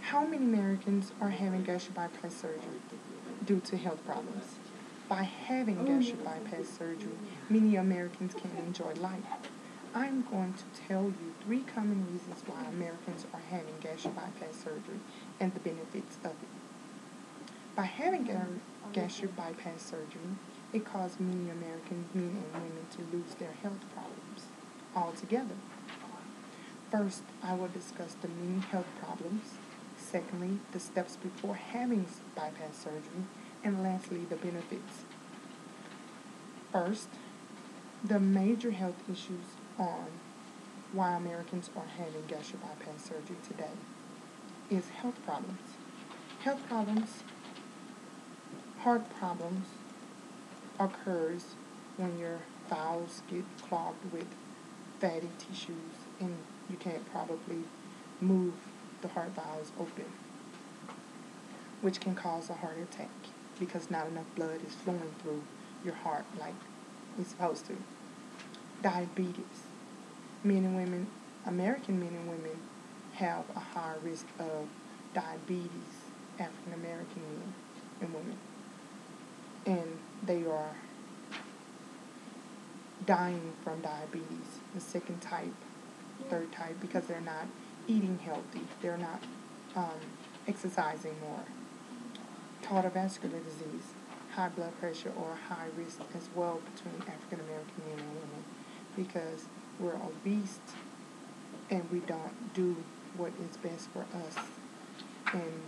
How many Americans are having gastric bypass surgery due to health problems? By having gastric bypass surgery, many Americans can enjoy life. I'm going to tell you 3 common reasons why Americans are having gastric bypass surgery and the benefits of it. By having gastric bypass surgery, it caused many American men and women to lose their health problems altogether. First, I will discuss the many health problems. Secondly, the steps before having bypass surgery. And lastly, the benefits. First, the major health issues on why Americans are having gastric bypass surgery today is health problems. Health problems, heart problems occurs when your valves get clogged with fatty tissues and you can't probably move the heart valves open, which can cause a heart attack because not enough blood is flowing through your heart like it's supposed to. Diabetes. Men and women, American men and women, have a higher risk of diabetes, African American men and women. And they are dying from diabetes, the second type, third type, because they're not eating healthy. They're not exercising more. Cardiovascular disease, high blood pressure, or high risk as well between African American men and women, because we're obese and we don't do what is best for us. And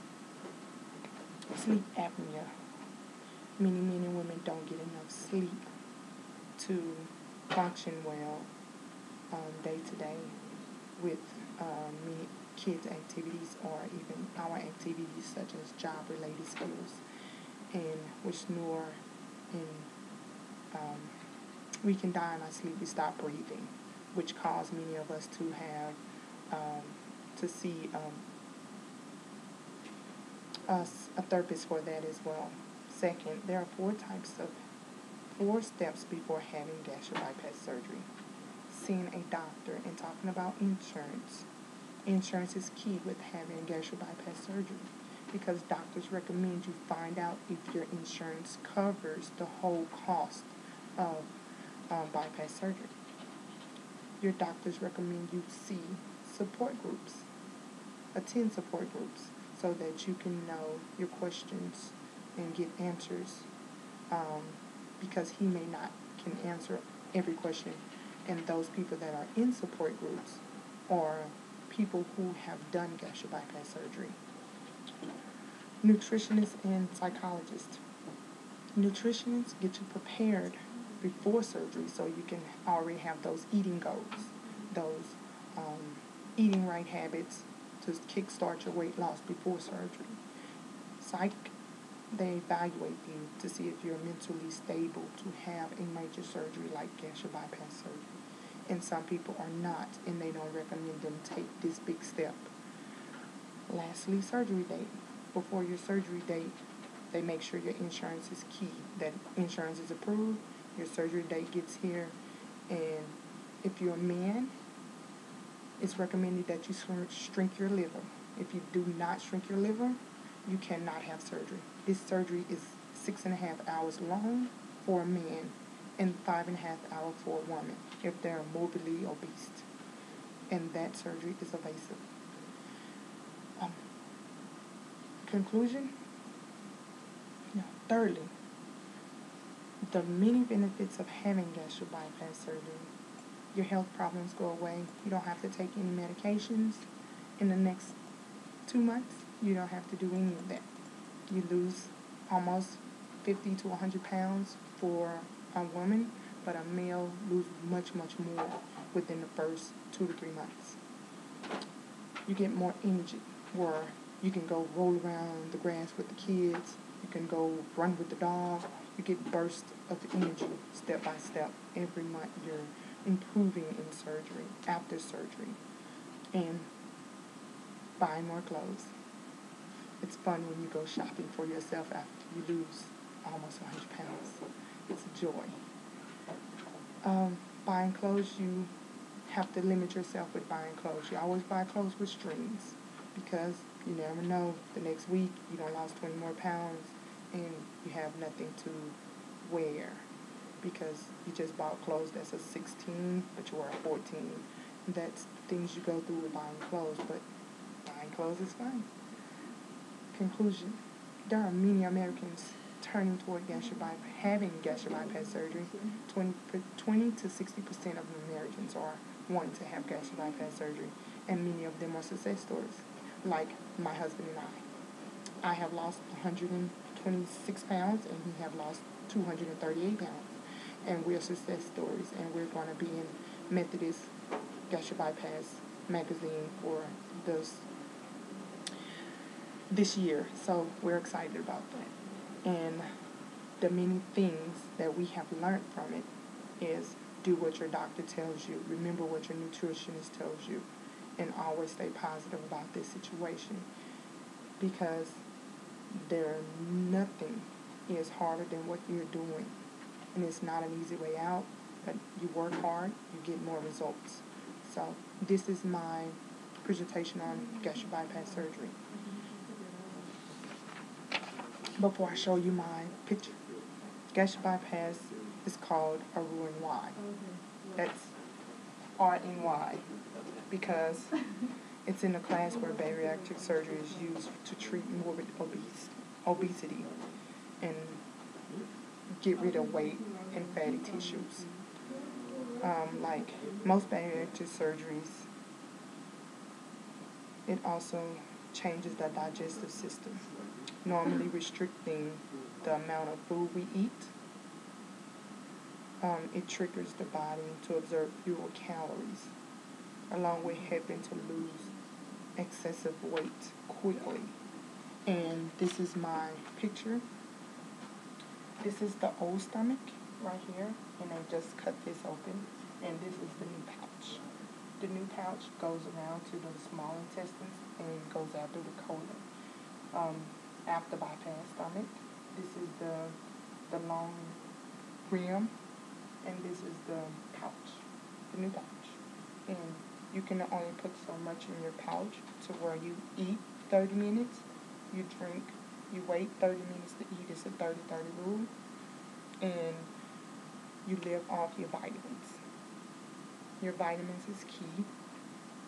sleep apnea. Many men and women don't get enough sleep to function well day to day with many kids' activities or even our activities such as job-related skills. And we snore and we can die in our sleep. We stop breathing, which cause many of us to have to see a therapist for that as well. Second, there are 4 steps before having gastric bypass surgery. Seeing a doctor and talking about insurance. Insurance is key with having gastric bypass surgery because doctors recommend you find out if your insurance covers the whole cost of bypass surgery. Your doctors recommend you see support groups, attend support groups, so that you can know your questions and get answers, because he may not can answer every question. And those people that are in support groups are people who have done gastric bypass surgery. Nutritionists and psychologists. Nutritionists get you prepared before surgery so you can already have those eating goals, those eating right habits to kickstart your weight loss before surgery. Psych, they evaluate you to see if you're mentally stable to have a major surgery like gastric bypass surgery. And some people are not, and they don't recommend them take this big step. Lastly, surgery date. Before your surgery date, they make sure your insurance is key, that insurance is approved, your surgery date gets here, and if you're a man, it's recommended that you shrink your liver. If you do not shrink your liver, you cannot have surgery. This surgery is 6.5 hours long for a man and 5.5 hours for a woman if they're morbidly obese. And that surgery is invasive. Conclusion? No. Thirdly, the many benefits of having gastric bypass surgery. Your health problems go away. You don't have to take any medications in the next 2 months. You don't have to do any of that. You lose almost 50 to 100 pounds for a woman, but a male loses much, much more within the first 2 to 3 months. You get more energy, where you can go roll around the grass with the kids. You can go run with the dog. You get bursts of energy step by step. Every month you're improving in surgery, after surgery, and buying more clothes. It's fun when you go shopping for yourself after you lose almost 100 pounds. It's a joy. Buying clothes, you have to limit yourself with buying clothes. You always buy clothes with strings because you never know. The next week you don't lost 20 more pounds and you have nothing to wear because you just bought clothes that's a 16 but you wear a 14. That's things you go through with buying clothes, but buying clothes is fun. Conclusion: there are many Americans turning toward having gastric bypass surgery. 20 to 60% of Americans are wanting to have gastric bypass surgery, and many of them are success stories, like my husband and I. I have lost 126 pounds, and he have lost 238 pounds, and we're success stories, and we're going to be in Methodist Gastric Bypass magazine for this year, so we're excited about that. And the many things that we have learned from it is do what your doctor tells you, remember what your nutritionist tells you, and always stay positive about this situation because nothing is harder than what you're doing, and it's not an easy way out, but you work hard, you get more results. So this is my presentation on gastric bypass surgery. Before I show you my picture, gastric bypass is called a RUNY. That's RNY because it's in a class where bariatric surgery is used to treat morbid obesity and get rid of weight and fatty tissues. Like most bariatric surgeries, it also changes the digestive system, normally restricting the amount of food we eat. It triggers the body to absorb fewer calories, along with helping to lose excessive weight quickly. And this is my picture. This is the old stomach right here, and I just cut this open, and this is the new pouch. The new pouch goes around to the small intestines and goes out through the colon. After bypass stomach, this is the long rim, and this is the pouch, the new pouch. And you can only put so much in your pouch to where you eat 30 minutes, you drink, you wait 30 minutes to eat. It's a 30-30 rule. And you live off your vitamins. Your vitamins is key,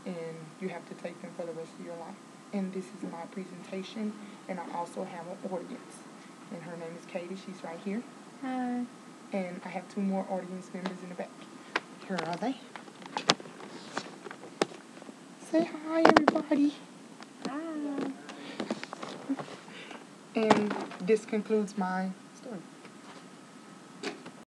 and you have to take them for the rest of your life. And this is my presentation, and I also have an audience. And her name is Katie. She's right here. Hi. And I have 2 more audience members in the back. Here are they. Say hi, everybody. Hi. And this concludes my story.